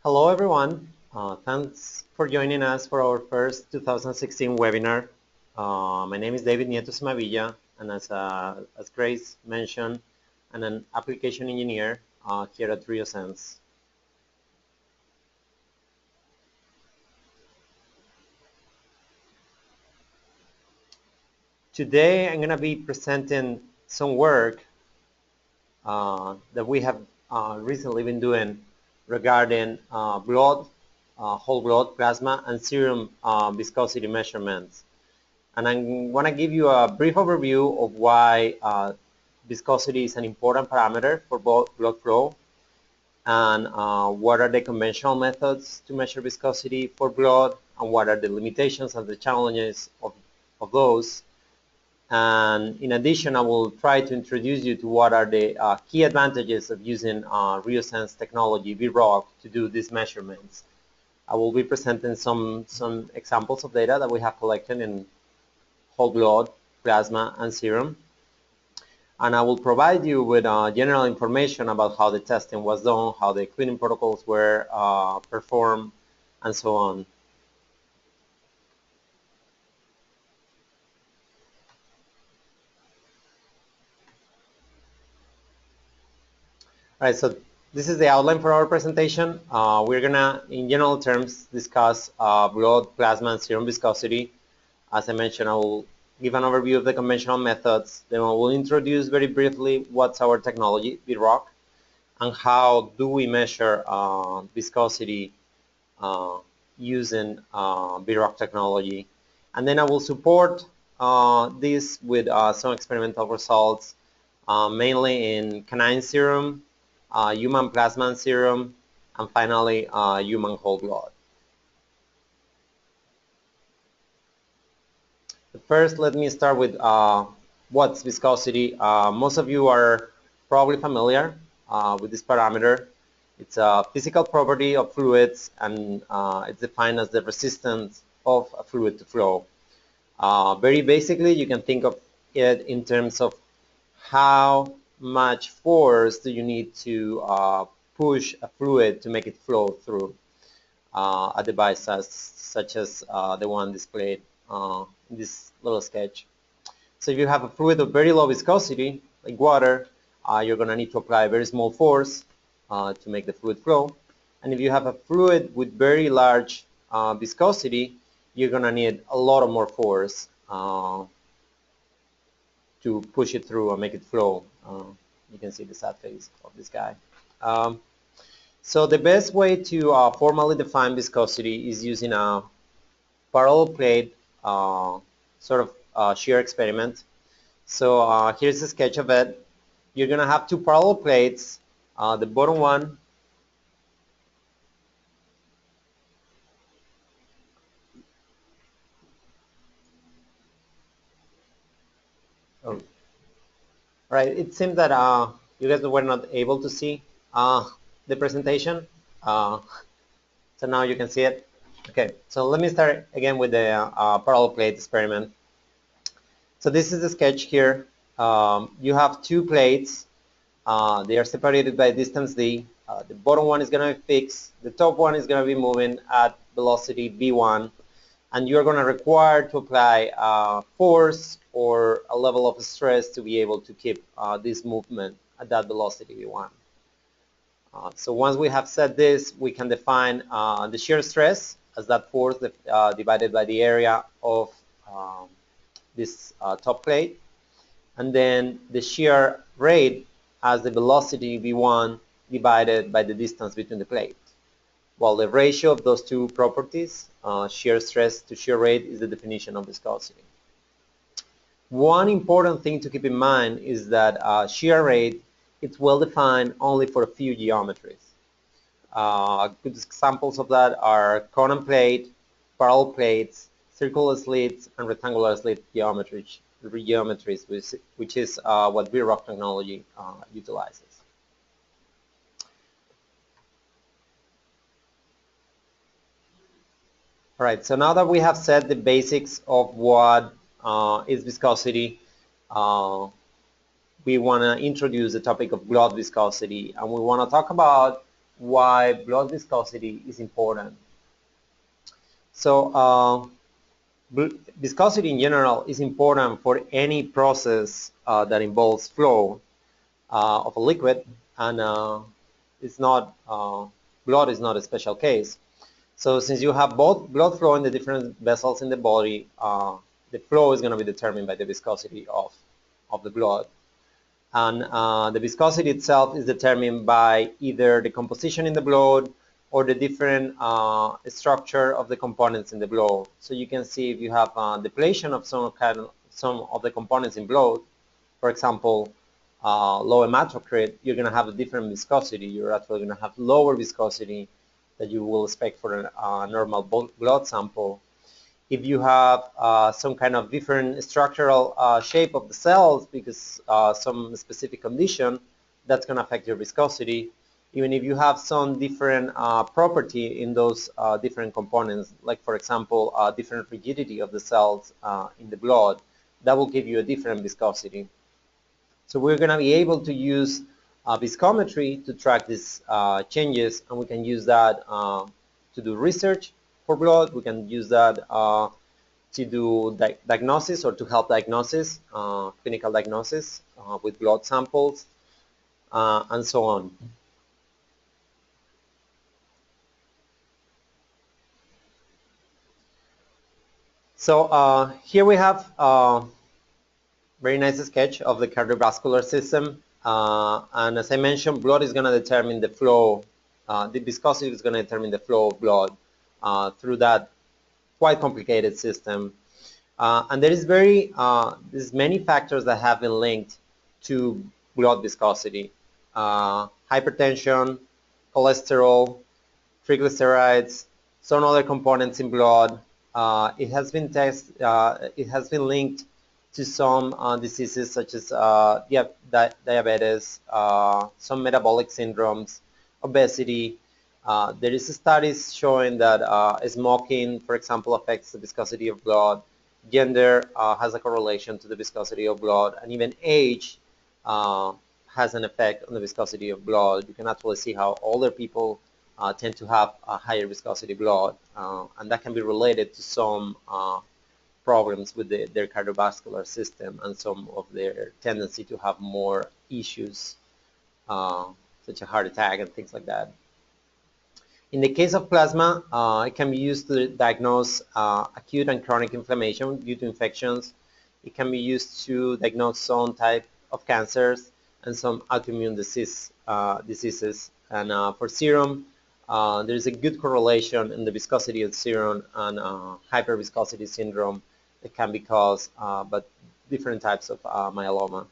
Hello everyone. Thanks for joining us for our first 2016 webinar. My name is David Nieto Smavilla, and as Grace mentioned, I'm an application engineer here at Rheosense. Today I'm going to be presenting some work that we have recently been doing regarding blood, whole blood, plasma, and serum viscosity measurements. And I want to give you a brief overview of why viscosity is an important parameter for blood flow, and what are the conventional methods to measure viscosity for blood, and what are the limitations and the challenges of those. And in addition, I will try to introduce you to what are the key advantages of using Rheosense technology, VROC, to do these measurements. I will be presenting some examples of data that we have collected in whole blood, plasma, and serum. And I will provide you with general information about how the testing was done, how the cleaning protocols were performed, and so on. All right, so this is the outline for our presentation. We're gonna, in general terms, discuss blood, plasma, and serum viscosity. As I mentioned, I will give an overview of the conventional methods. Then I will introduce very briefly what's our technology, VROC, and how do we measure viscosity using VROC technology. And then I will support this with some experimental results, mainly in canine serum, human plasma and serum, and finally human whole blood. First, let me start with what's viscosity. Most of you are probably familiar with this parameter. It's a physical property of fluids, and it's defined as the resistance of a fluid to flow. Very basically, you can think of it in terms of how much force do you need to push a fluid to make it flow through a device such as the one displayed in this little sketch. So if you have a fluid of very low viscosity, like water, you're going to need to apply a very small force to make the fluid flow. And if you have a fluid with very large viscosity, you're going to need a lot of more force to push it through and make it flow. You can see the sad face of this guy. So the best way to formally define viscosity is using a parallel plate sort of shear experiment. So here's a sketch of it. You're going to have two parallel plates. The bottom one right, it seems that you guys were not able to see the presentation. So now you can see it. Okay, so let me start again with the parallel plate experiment. So this is the sketch here. You have two plates. They are separated by distance d. The bottom one is going to be fixed. The top one is going to be moving at velocity v1. And you're going to require to apply force or a level of stress to be able to keep this movement at that velocity v1. So once we have set this, we can define the shear stress as that force divided by the area of this top plate, and then the shear rate as the velocity v1 divided by the distance between the plates. Well, the ratio of those two properties, shear stress to shear rate, is the definition of viscosity. One important thing to keep in mind is that shear rate, it's well defined only for a few geometries. Good examples of that are cone plate, parallel plates, circular slits, and rectangular slit geometries, which is what VROC technology utilizes. All right, so now that we have set the basics of what is viscosity, we want to introduce the topic of blood viscosity, and we want to talk about why blood viscosity is important. So viscosity in general is important for any process that involves flow of a liquid, and it's not blood is not a special case. So since you have both blood flow in the different vessels in the body, the flow is going to be determined by the viscosity of the blood. And the viscosity itself is determined by either the composition in the blood or the different structure of the components in the blood. So you can see if you have depletion of some of the components in blood, for example, low hematocrit, you're going to have a different viscosity. You're actually going to have lower viscosity that you will expect for a normal blood sample. If you have some kind of different structural shape of the cells because some specific condition, that's going to affect your viscosity. Even if you have some different property in those different components, like for example, different rigidity of the cells in the blood, that will give you a different viscosity. So we're going to be able to use viscometry to track these changes, and we can use that to do research for blood. We can use that to do diagnosis or to help diagnosis, clinical diagnosis with blood samples, and so on. So here we have very nice sketch of the cardiovascular system. And as I mentioned, blood is going to determine the flow. The viscosity is going to determine the flow of blood through that quite complicated system. And there is there's many factors that have been linked to blood viscosity. Hypertension, cholesterol, triglycerides, some other components in blood. It has been linked to some diseases such as diabetes, some metabolic syndromes, obesity. There is studies showing that smoking, for example, affects the viscosity of blood. Gender has a correlation to the viscosity of blood, and even age has an effect on the viscosity of blood. You can actually see how older people tend to have a higher viscosity blood, and that can be related to some problems with their cardiovascular system and some of their tendency to have more issues, such as heart attack and things like that. In the case of plasma, it can be used to diagnose acute and chronic inflammation due to infections. It can be used to diagnose some type of cancers and some autoimmune diseases. And for serum, there is a good correlation in the viscosity of serum and hyperviscosity syndrome that can be caused by different types of myeloma.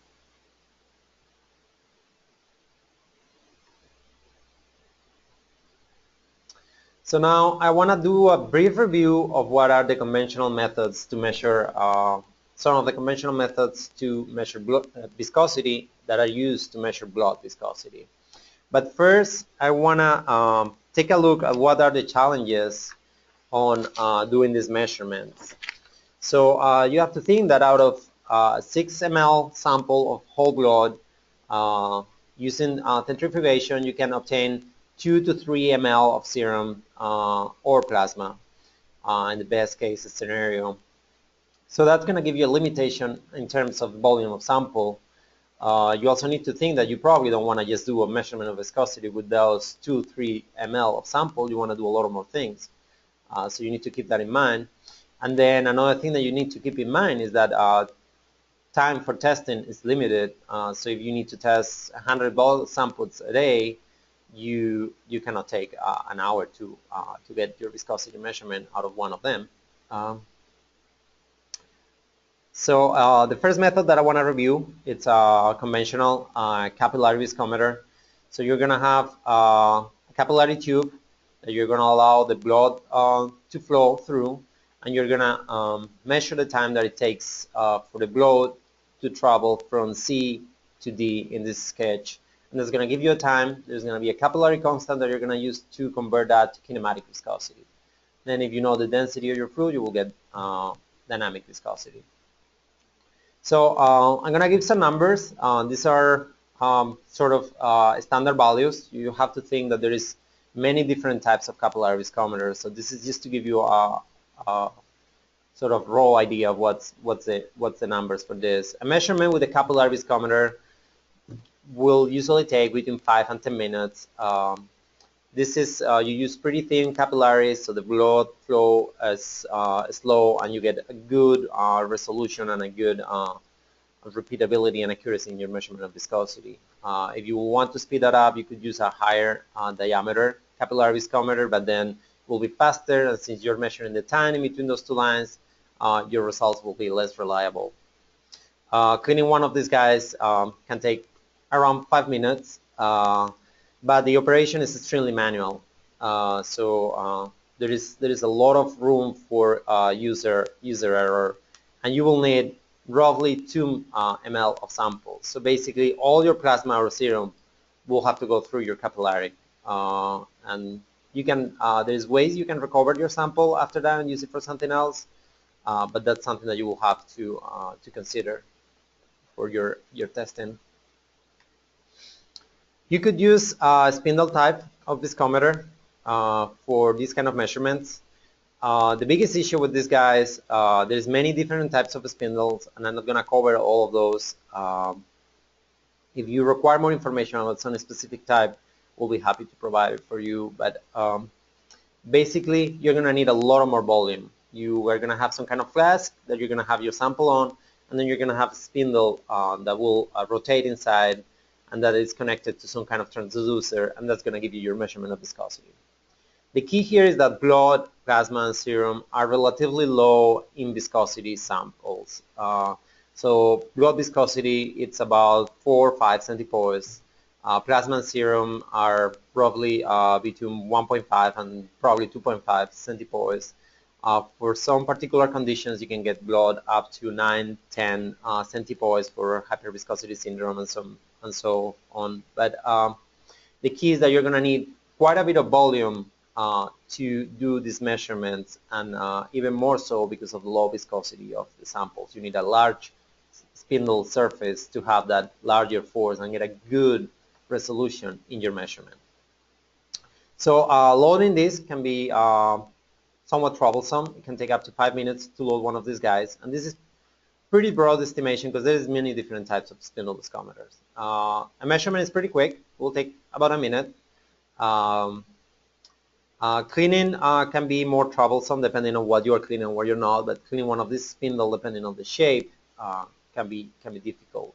So now I want to do a brief review of what are the conventional methods to measure, some of the conventional methods to measure blood viscosity that are used to measure blood viscosity. But first, I want to take a look at what are the challenges on doing these measurements. So you have to think that out of 6 ml sample of whole blood, using centrifugation, you can obtain 2 to 3 ml of serum or plasma in the best case scenario. So that's going to give you a limitation in terms of volume of sample. You also need to think that you probably don't want to just do a measurement of viscosity with those 2-3 ml of sample. You want to do a lot of more things. So you need to keep that in mind. And then another thing that you need to keep in mind is that time for testing is limited. So if you need to test 100 blood samples a day, you cannot take an hour to get your viscosity measurement out of one of them. So the first method that I want to review, it's a conventional capillary viscometer. So you're going to have a capillary tube that you're going to allow the blood to flow through, and you're going to measure the time that it takes for the blood to travel from C to D in this sketch. And it's going to give you a time. There's going to be a capillary constant that you're going to use to convert that to kinematic viscosity. Then if you know the density of your fluid, you will get dynamic viscosity. So I'm going to give some numbers. These are sort of standard values. You have to think that there is many different types of capillary viscometers. So this is just to give you a sort of raw idea of what's the numbers for this. A measurement with a capillary viscometer will usually take between 5 and 10 minutes. This is, you use pretty thin capillaries, so the blood flow is slow, and you get a good resolution and a good repeatability and accuracy in your measurement of viscosity. If you want to speed that up, you could use a higher diameter capillary viscometer, but then it will be faster, and since you're measuring the time in between those two lines, your results will be less reliable. Cleaning one of these guys can take around 5 minutes, but the operation is extremely manual. So there is a lot of room for user error, and you will need roughly 2 ml of samples. So basically, all your plasma or serum will have to go through your capillary, and you can there's ways you can recover your sample after that and use it for something else, but that's something that you will have to consider for your testing. You could use a spindle type of viscometer for these kind of measurements. The biggest issue with these guys, there's many different types of spindles, and I'm not going to cover all of those. If you require more information about some specific type, we'll be happy to provide it for you. But basically, you're going to need a lot more volume. You are going to have some kind of flask that you're going to have your sample on, and then you're going to have a spindle that will rotate inside, and that is connected to some kind of transducer, and that's going to give you your measurement of viscosity. The key here is that blood, plasma, and serum are relatively low in viscosity samples. So blood viscosity, it's about 4 or 5 centipoise. Plasma and serum are roughly between 1.5 and probably 2.5 centipoise. For some particular conditions, you can get blood up to 9, 10 centipoise for hyperviscosity syndrome and so on. But the key is that you're going to need quite a bit of volume to do these measurements, and even more so because of the low viscosity of the samples. You need a large spindle surface to have that larger force and get a good resolution in your measurement. So loading this can be somewhat troublesome. It can take up to 5 minutes to load one of these guys, and this is pretty broad estimation because there's many different types of spindle viscometers. A measurement is pretty quick. It will take about a minute. Cleaning can be more troublesome depending on what you are cleaning and what you're not, but cleaning one of these spindle, depending on the shape, can be difficult.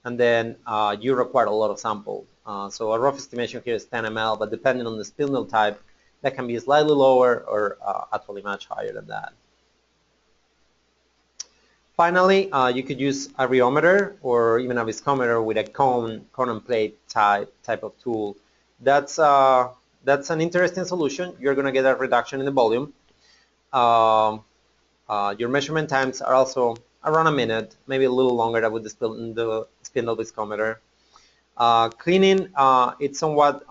And then you require a lot of sample. So a rough estimation here is 10 ml, but depending on the spindle type, that can be slightly lower or actually much higher than that. Finally, you could use a rheometer or even a viscometer with a cone and plate type of tool. That's an interesting solution. You're going to get a reduction in the volume. Your measurement times are also around a minute, maybe a little longer than with the spindle viscometer. Cleaning, it's somewhat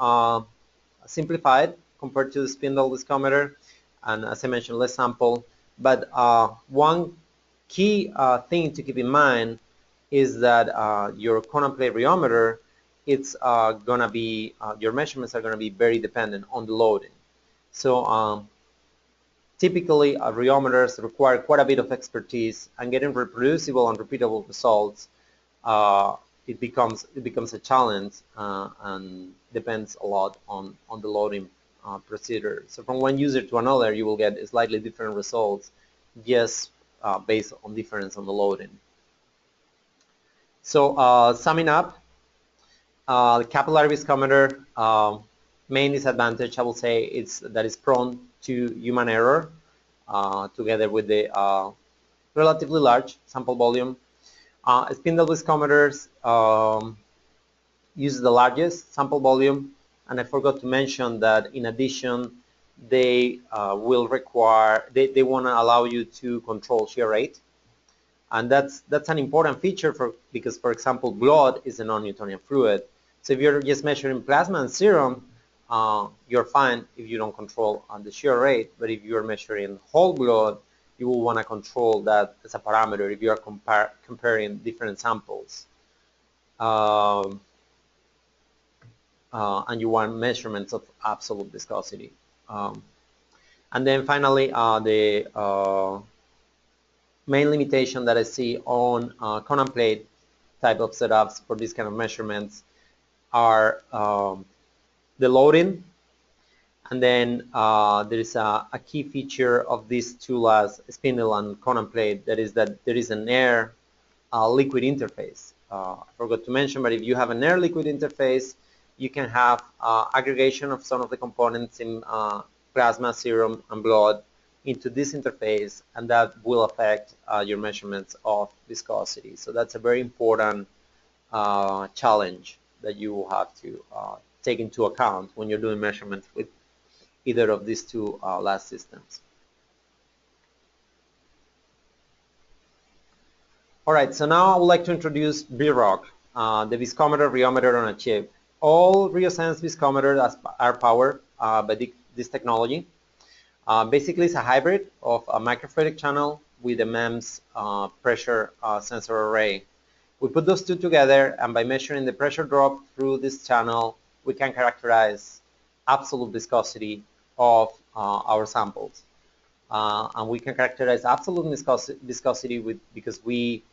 simplified compared to the spindle viscometer, and as I mentioned, less sample. But one key thing to keep in mind is that your cone and plate rheometer, it's gonna be your measurements are gonna be very dependent on the loading. So typically, rheometers require quite a bit of expertise, and getting reproducible and repeatable results it becomes a challenge and depends a lot on the loading procedure. So from one user to another, you will get slightly different results just based on difference on the loading. So summing up, the capillary viscometer main disadvantage, I will say, is that it's prone to human error together with the relatively large sample volume. Spindle viscometers use the largest sample volume, and I forgot to mention that in addition, they will require, they want to allow you to control shear rate, and that's an important feature because, for example, blood is a non-Newtonian fluid. So if you're just measuring plasma and serum, you're fine if you don't control the shear rate. But if you're measuring whole blood, you will want to control that as a parameter if you are comparing different samples. and you want measurements of absolute viscosity. And then finally, the main limitation that I see on cone and plate type of setups for these kind of measurements are the loading, and then there is a key feature of these two as spindle and cone and plate, that is that there is an air liquid interface. I forgot to mention, but if you have an air liquid interface, you can have aggregation of some of the components in plasma, serum, and blood into this interface, and that will affect your measurements of viscosity. So that's a very important challenge that you will have to take into account when you're doing measurements with either of these two last systems. All right, so now I would like to introduce VROC, the Viscometer Rheometer-On-a-Chip. All Rheosense viscometers are powered by this technology. Basically, it's a hybrid of a microfluidic channel with a MEMS pressure sensor array. We put those two together, and by measuring the pressure drop through this channel, we can characterize absolute viscosity of our samples. And we can characterize absolute viscosity because we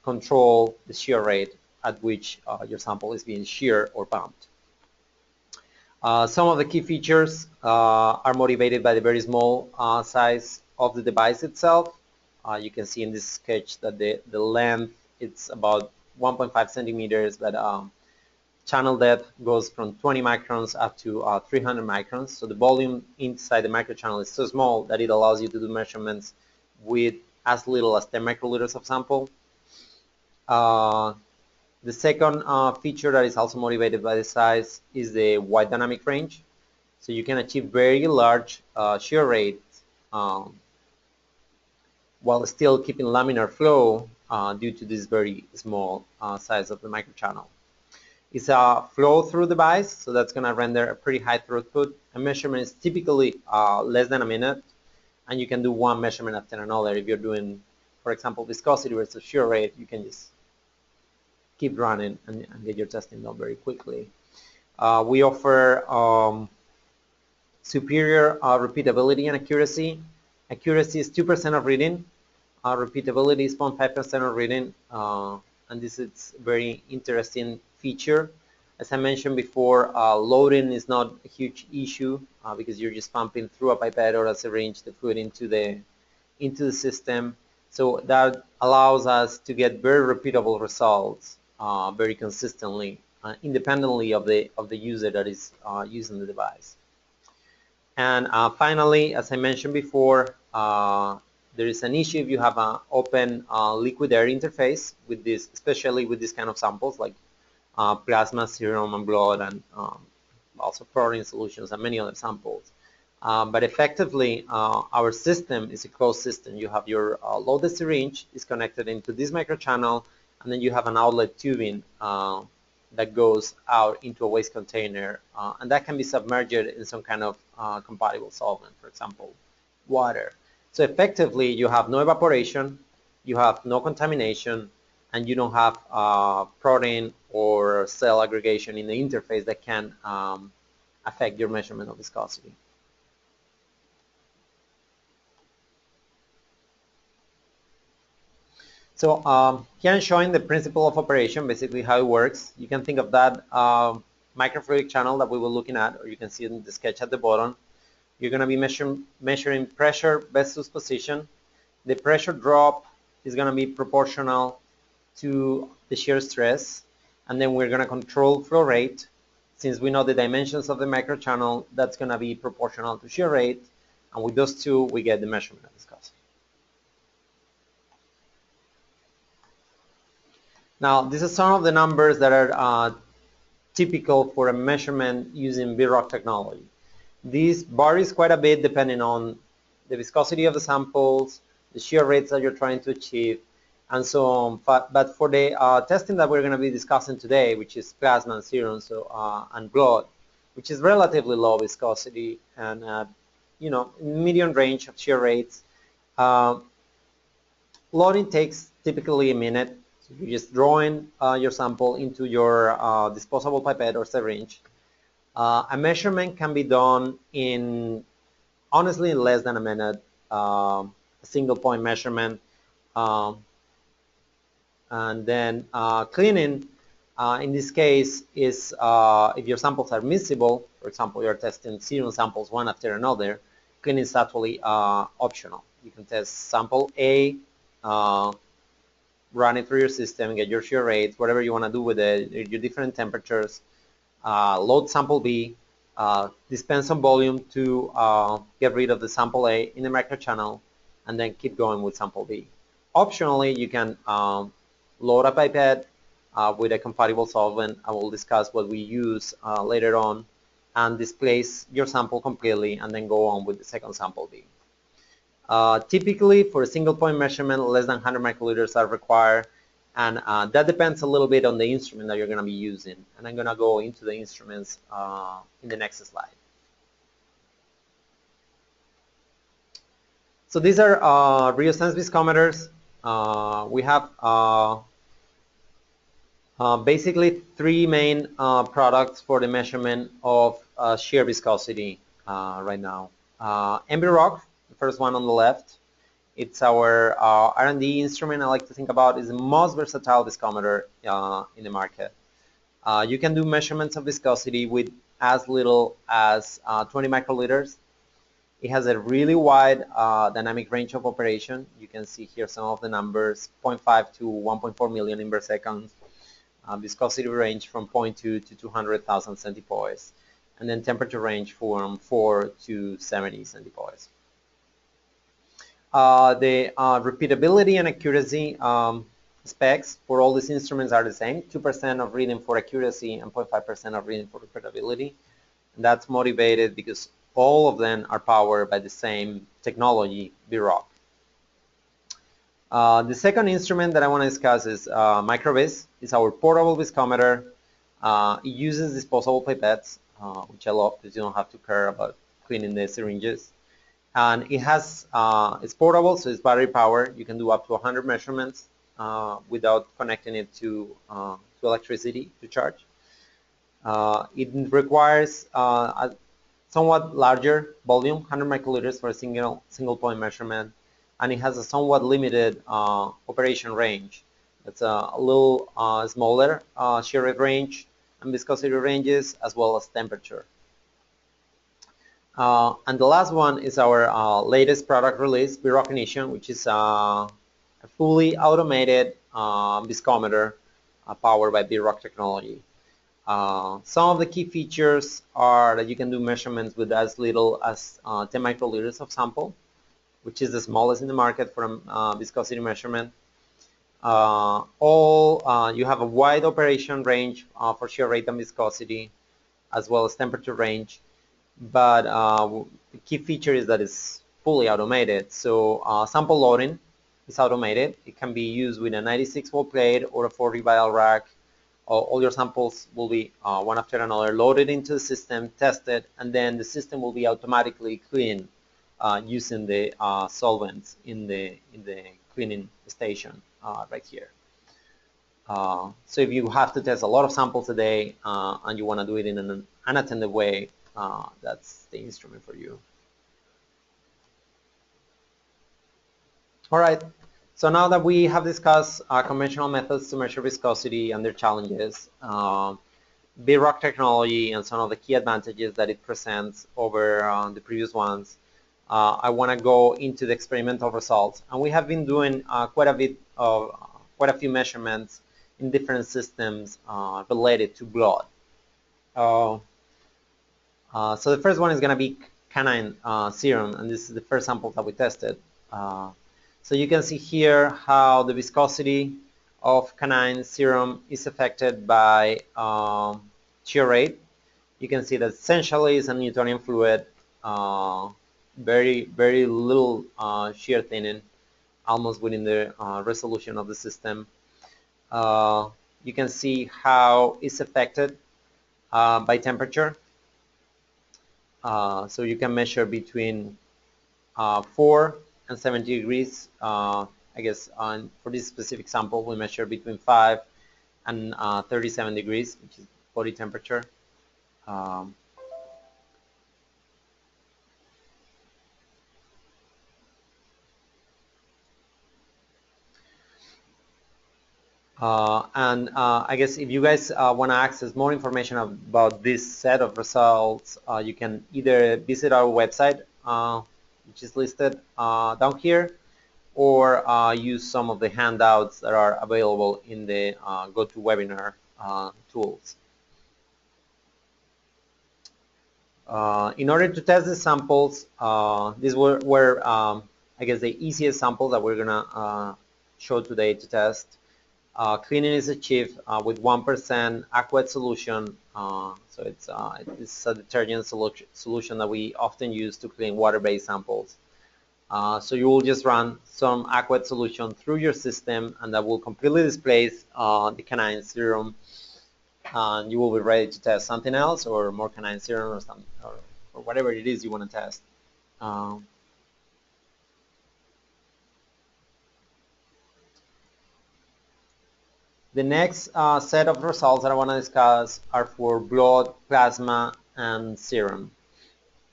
control the shear rate at which your sample is being sheared or pumped. Some of the key features are motivated by the very small size of the device itself. You can see in this sketch that the length, it's about 1.5 centimeters, but channel depth goes from 20 microns up to 300 microns. So the volume inside the microchannel is so small that it allows you to do measurements with as little as 10 microliters of sample. The second feature that is also motivated by the size is the wide dynamic range. So you can achieve very large shear rates while still keeping laminar flow due to this very small size of the microchannel. It's a flow-through device, so that's going to render a pretty high throughput. A measurement is typically less than a minute, and you can do one measurement after another. If you're doing, for example, viscosity versus shear rate, you can just keep running and get your testing done very quickly. We offer superior repeatability and accuracy. Accuracy is 2% of reading. Repeatability is 0.5% of reading. And this is a very interesting feature. As I mentioned before, loading is not a huge issue because you're just pumping through a pipette or a syringe the fluid into the system. So that allows us to get very repeatable results very consistently, independently of the user that is using the device. And finally, as I mentioned before, there is an issue if you have an open liquid air interface with this, especially with this kind of samples like plasma, serum, and blood, and also protein solutions and many other samples. But effectively, our system is a closed system. You have your loaded syringe is connected into this microchannel, and then you have an outlet tubing that goes out into a waste container, and that can be submerged in some kind of compatible solvent, for example, water. So effectively, you have no evaporation, you have no contamination, and you don't have protein or cell aggregation in the interface that can affect your measurement of viscosity. So here I'm showing the principle of operation, basically how it works. You can think of that microfluidic channel that we were looking at, or you can see in the sketch at the bottom. You're going to be measuring pressure versus position. The pressure drop is going to be proportional to the shear stress, and then we're going to control flow rate. Since we know the dimensions of the microchannel, that's going to be proportional to shear rate, and with those two, we get the measurement of viscosity. Now, these are some of the numbers that are typical for a measurement using VROC technology. This varies quite a bit depending on the viscosity of the samples, the shear rates that you're trying to achieve, and so on. But for the testing that we're going to be discussing today, which is plasma and serum, and blood, which is relatively low viscosity and medium range of shear rates, loading takes typically a minute. So you're just drawing your sample into your disposable pipette or syringe. A measurement can be done in, honestly, in less than a minute. A single point measurement. And then cleaning, in this case, is if your samples are miscible, for example, you're testing serum samples one after another, cleaning is actually optional. You can test sample A, run it through your system, get your shear rates, whatever you want to do with it, your different temperatures, load sample B, dispense some volume to get rid of the sample A in the microchannel, and then keep going with sample B. Optionally, you can load a pipette with a compatible solvent. I will discuss what we use later on, and displace your sample completely, and then go on with the second sample B. Typically, for a single point measurement, less than 100 microliters are required, and that depends a little bit on the instrument that you're going to be using. And I'm going to go into the instruments in the next slide. So these are Rheosense viscometers. We have basically three main products for the measurement of shear viscosity right now. VROC, the first one on the left, it's our R&D instrument I like to think about. Is the most versatile viscometer in the market. You can do measurements of viscosity with as little as 20 microliters. It has a really wide dynamic range of operation. You can see here some of the numbers, 0.5 to 1.4 million inverse seconds. Viscosity range from 0.2 to 200,000 centipoise. And then temperature range from 4 to 70 centipoise. The repeatability and accuracy specs for all these instruments are the same. 2% of reading for accuracy and 0.5% of reading for repeatability. And that's motivated because all of them are powered by the same technology, VROC. The second instrument that I want to discuss is MicroVis. It's our portable viscometer. It uses disposable pipettes, which I love because you don't have to care about cleaning the syringes. And it has, it's portable, so it's battery powered. You can do up to 100 measurements without connecting it to electricity to charge. It requires a somewhat larger volume, 100 microliters for a single point measurement, and it has a somewhat limited operation range. It's a little smaller shear rate range and viscosity ranges, as well as temperature. And the last one is our latest product release, VROC Ignition, which is a fully automated viscometer powered by VROC technology. Some of the key features are that you can do measurements with as little as 10 microliters of sample, which is the smallest in the market for viscosity measurement. You have a wide operation range for shear rate and viscosity, as well as temperature range. But the key feature is that it's fully automated. So sample loading is automated. It can be used with a 96-volt plate or a 40-vial rack. All your samples will be one after another loaded into the system, tested, and then the system will be automatically cleaned using the solvents in the cleaning station right here. So if you have to test a lot of samples a day and you want to do it in an unattended way, that's the instrument for you. All right. So now that we have discussed conventional methods to measure viscosity and their challenges, VROC technology and some of the key advantages that it presents over the previous ones, I want to go into the experimental results. And we have been doing quite a few measurements in different systems related to blood. So the first one is going to be canine serum, and this is the first sample that we tested. So you can see here how the viscosity of canine serum is affected by shear rate. You can see that essentially it's a Newtonian fluid, very, very little shear thinning, almost within the resolution of the system. You can see how it's affected by temperature. So you can measure between 4 and 70 degrees I guess for this specific sample, we measure between 5 and 37 degrees, which is body temperature. Um, I guess if you guys want to access more information about this set of results, you can either visit our website, which is listed down here, or use some of the handouts that are available in the GoToWebinar tools. In order to test the samples, these were I guess, the easiest samples that we're gonna show today to test. Cleaning is achieved with 1% aqueous solution. So it's a detergent solution that we often use to clean water-based samples. So you will just run some aqueous solution through your system, and that will completely displace the canine serum. And you will be ready to test something else, or more canine serum, or something, or whatever it is you want to test. The next set of results that I want to discuss are for blood, plasma, and serum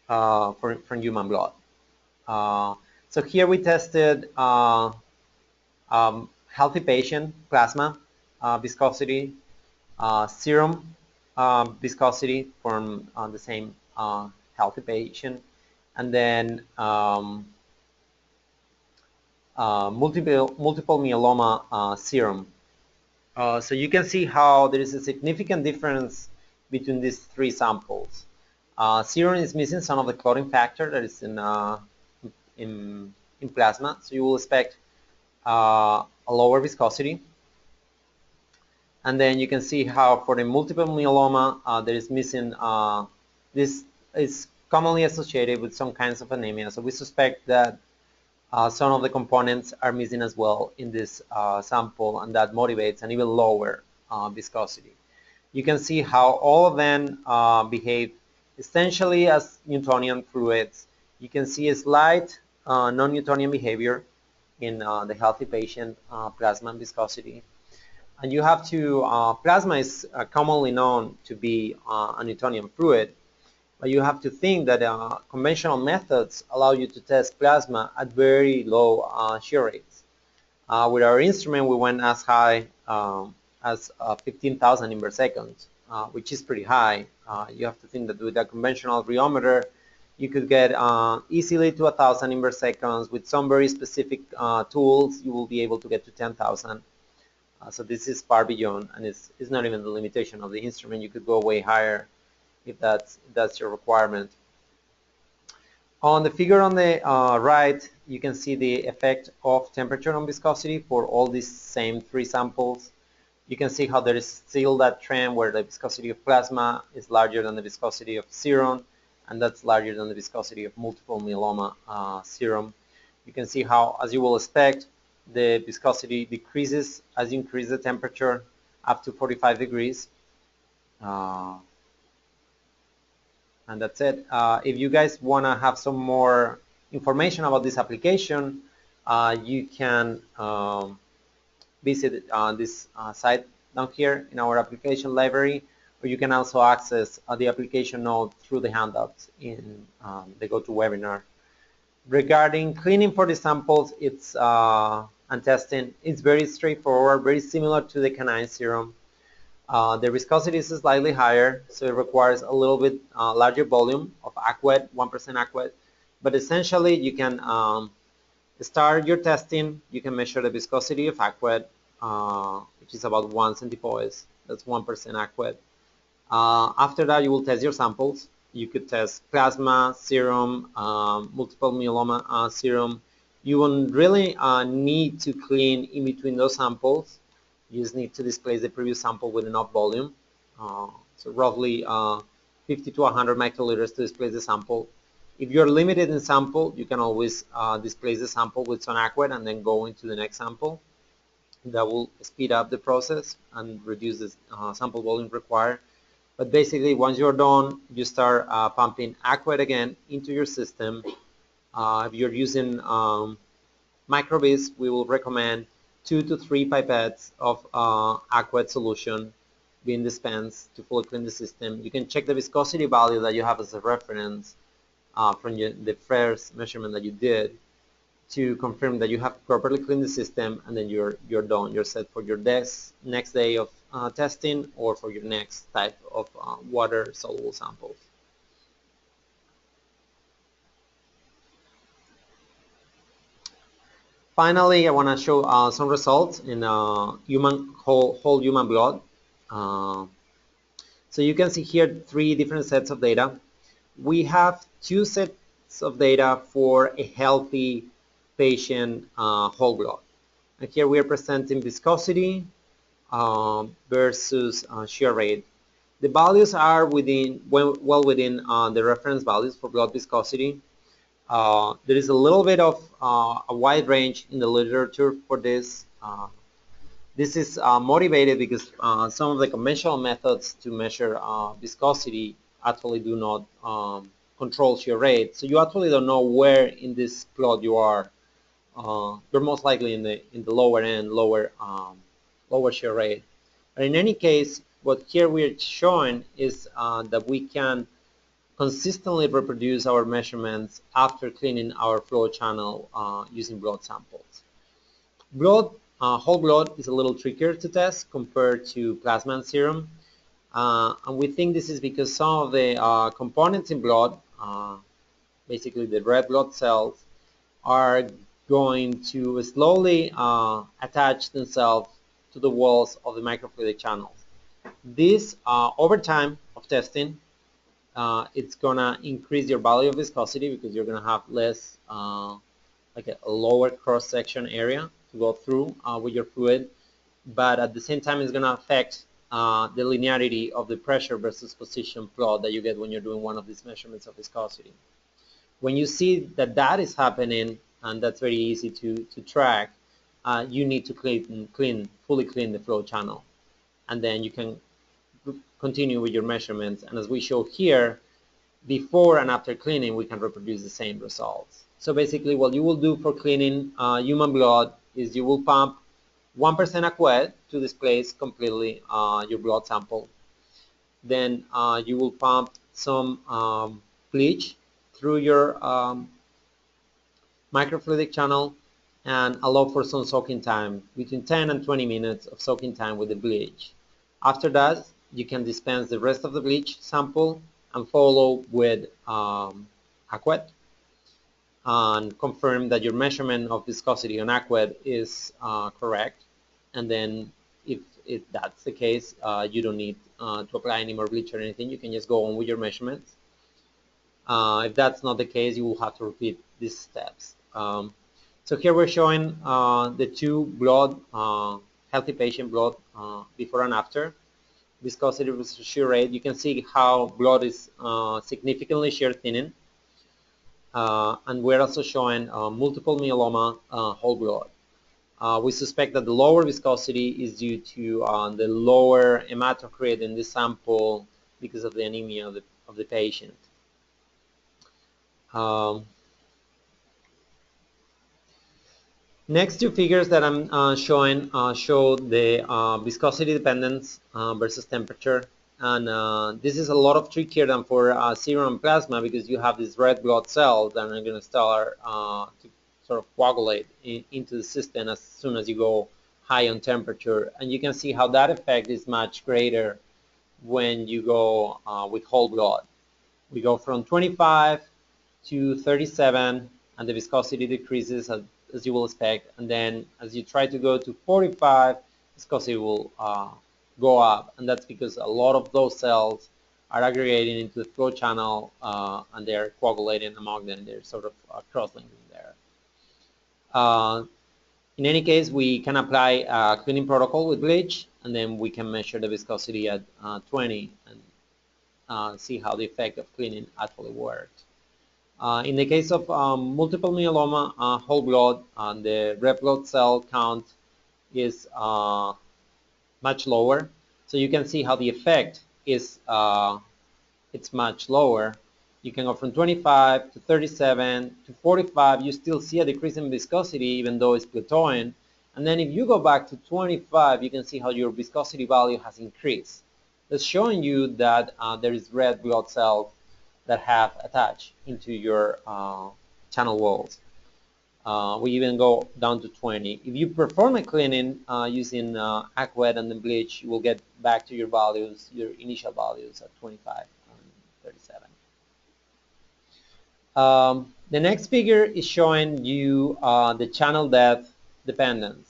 from human blood. So here we tested healthy patient plasma viscosity, serum viscosity from the same healthy patient, and then multiple myeloma serum. So you can see how there is a significant difference between these three samples. Serum is missing some of the clotting factor that is in plasma, so you will expect a lower viscosity. And then you can see how for the multiple myeloma there is missing, this is commonly associated with some kinds of anemia, so we suspect that some of the components are missing as well in this sample, and that motivates an even lower viscosity. You can see how all of them behave essentially as Newtonian fluids. You can see a slight non-Newtonian behavior in the healthy patient plasma viscosity. And you have to, plasma is commonly known to be a Newtonian fluid, but you have to think that conventional methods allow you to test plasma at very low shear rates. With our instrument, we went as high as 15,000 inverse seconds, which is pretty high. You have to think that with a conventional rheometer, you could get easily to 1,000 inverse seconds. With some very specific tools, you will be able to get to 10,000. So this is far beyond, and it's not even the limitation of the instrument. You could go way higher if that's your requirement. On the figure on the right, you can see the effect of temperature on viscosity for all these same three samples. You can see how there is still that trend where the viscosity of plasma is larger than the viscosity of serum, and that's larger than the viscosity of multiple myeloma serum. You can see how, as you will expect, the viscosity decreases as you increase the temperature up to 45 degrees. And that's it. If you guys want to have some more information about this application, you can visit this site down here in our application library, or you can also access the application note through the handouts in the GoToWebinar. Regarding cleaning for the samples, it's and testing, it's very straightforward, very similar to the canine serum. The viscosity is slightly higher, so it requires a little bit larger volume of aqueous, 1% aqueous. But essentially, you can start your testing. You can measure the viscosity of aqueous, which is about 1 centipoise. That's 1% aqueous. After that, you will test your samples. You could test plasma, serum, multiple myeloma serum. You won't really need to clean in between those samples. You just need to displace the previous sample with enough volume. So roughly 50 to 100 microliters to displace the sample. If you're limited in sample, you can always displace the sample with some aqueous and then go into the next sample. That will speed up the process and reduce the sample volume required. But basically, once you're done, you start pumping aqueous again into your system. If you're using microvis, we will recommend 2 to 3 pipettes of aqueous solution being dispensed to fully clean the system. You can check the viscosity value that you have as a reference from the first measurement that you did to confirm that you have properly cleaned the system, and then you're done. You're set for your next day of testing or for your next type of water soluble samples. Finally, I want to show some results in whole human blood. So you can see here 3 different sets of data. We have 2 sets of data for a healthy patient whole blood. And here we are presenting viscosity versus shear rate. The values are well within the reference values for blood viscosity. There is a little bit of a wide range in the literature for this. This is motivated because some of the conventional methods to measure viscosity actually do not control shear rate. So you actually don't know where in this plot you are. You're most likely in the lower end, lower shear rate. But in any case, what here we're showing is that we can consistently reproduce our measurements after cleaning our flow channel using blood samples. Whole blood is a little trickier to test compared to plasma and serum, and we think this is because some of the components in blood, basically the red blood cells, are going to slowly attach themselves to the walls of the microfluidic channels. This, over time of testing, it's gonna increase your value of viscosity because you're gonna have less, like a lower cross-section area to go through with your fluid, but at the same time it's gonna affect the linearity of the pressure versus position plot that you get when you're doing one of these measurements of viscosity. When you see that that is happening, and that's very easy to track, you need to fully clean the flow channel, and then you can continue with your measurements. And as we show here, before and after cleaning, we can reproduce the same results. So basically what you will do for cleaning human blood is you will pump 1% aqueous to displace completely your blood sample. Then you will pump some bleach through your microfluidic channel and allow for some soaking time, between 10 and 20 minutes of soaking time with the bleach. After that, you can dispense the rest of the bleach sample and follow with aqueous and confirm that your measurement of viscosity on aqueous is correct. And then if that's the case, you don't need to apply any more bleach or anything. You can just go on with your measurements. If that's not the case, you will have to repeat these steps. So here we're showing the 2 blood, healthy patient blood before and after. Viscosity versus shear rate. You can see how blood is significantly shear thinning. And we're also showing multiple myeloma whole blood. We suspect that the lower viscosity is due to the lower hematocrit in this sample because of the anemia of the patient. Next 2 figures that I'm showing show the viscosity dependence versus temperature, and this is a lot of trickier than for serum and plasma because you have these red blood cells that are going to start to sort of coagulate into the system as soon as you go high on temperature, and you can see how that effect is much greater when you go with whole blood. We go from 25 to 37 and the viscosity decreases as you will expect, and then as you try to go to 45, viscosity will go up, and that's because a lot of those cells are aggregating into the flow channel and they're coagulating among them. They're sort of cross-linking there. In any case, we can apply a cleaning protocol with bleach, and then we can measure the viscosity at 20 and see how the effect of cleaning actually works. In the case of multiple myeloma whole blood, the red blood cell count is much lower. So you can see how the effect is it's much lower. You can go from 25 to 37 to 45. You still see a decrease in viscosity even though it's plateauing. And then if you go back to 25, you can see how your viscosity value has increased. That's showing you that there is red blood cells that have attached into your channel walls. We even go down to 20. If you perform a cleaning using aqueous and then bleach, you will get back to your values, your initial values at 25 and 37. The next figure is showing you the channel depth dependence,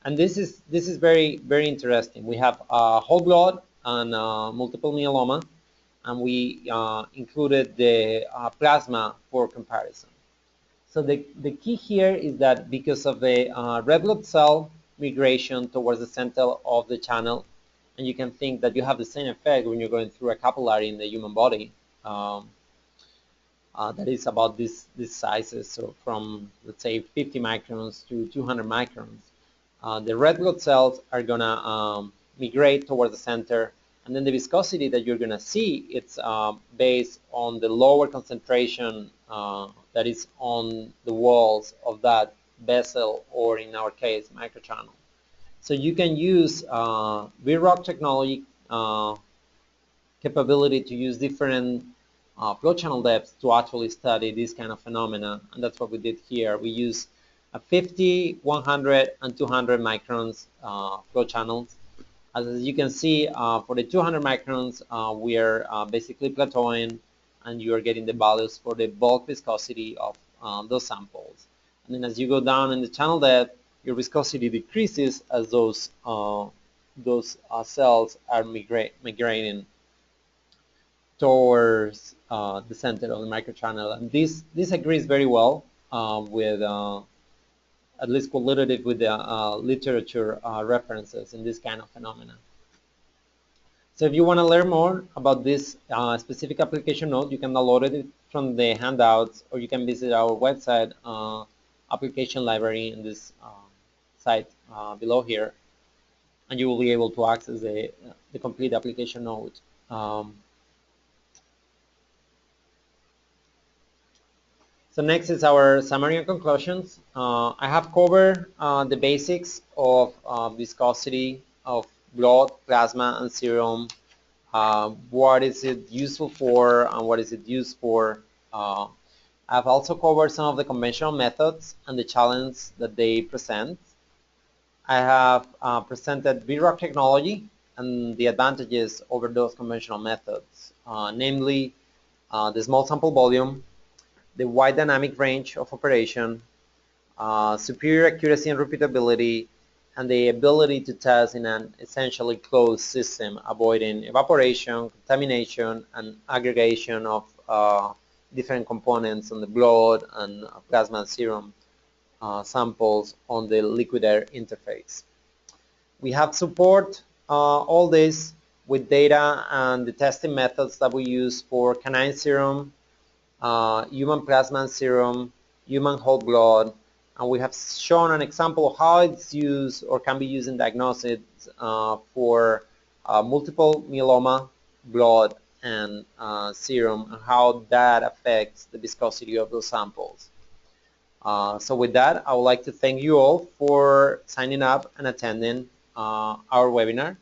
and this is very interesting. We have whole blood and multiple myeloma, and we included the plasma for comparison. So the key here is that because of the red blood cell migration towards the center of the channel, and you can think that you have the same effect when you're going through a capillary in the human body. That is about these sizes, so from, let's say, 50 microns to 200 microns. The red blood cells are going to migrate towards the center, and then the viscosity that you're going to see, it's based on the lower concentration that is on the walls of that vessel, or in our case, microchannel. So you can use VROC technology capability to use different flow channel depths to actually study this kind of phenomena, and that's what we did here. We use 50, 100, and 200 microns flow channels. As you can see, for the 200 microns, we are basically plateauing, and you are getting the values for the bulk viscosity of those samples. And then as you go down in the channel depth, your viscosity decreases as those cells are migrating towards the center of the microchannel, and this agrees very well with at least qualitative with the literature references in this kind of phenomena. So if you want to learn more about this specific application note, you can download it from the handouts, or you can visit our website application library in this site below here, and you will be able to access the complete application note. So next is our summary and conclusions. I have covered the basics of viscosity of blood, plasma, and serum. What is it useful for, and what is it used for? I've also covered some of the conventional methods and the challenge that they present. I have presented VROC technology and the advantages over those conventional methods, namely the small sample volume, the wide dynamic range of operation, superior accuracy and repeatability, and the ability to test in an essentially closed system, avoiding evaporation, contamination, and aggregation of different components on the blood and plasma and serum samples on the liquid air interface. We have support all this with data and the testing methods that we use for canine serum, human plasma and serum, human whole blood, and we have shown an example of how it's used or can be used in diagnosis for multiple myeloma, blood, and serum, and how that affects the viscosity of those samples. So with that, I would like to thank you all for signing up and attending our webinar.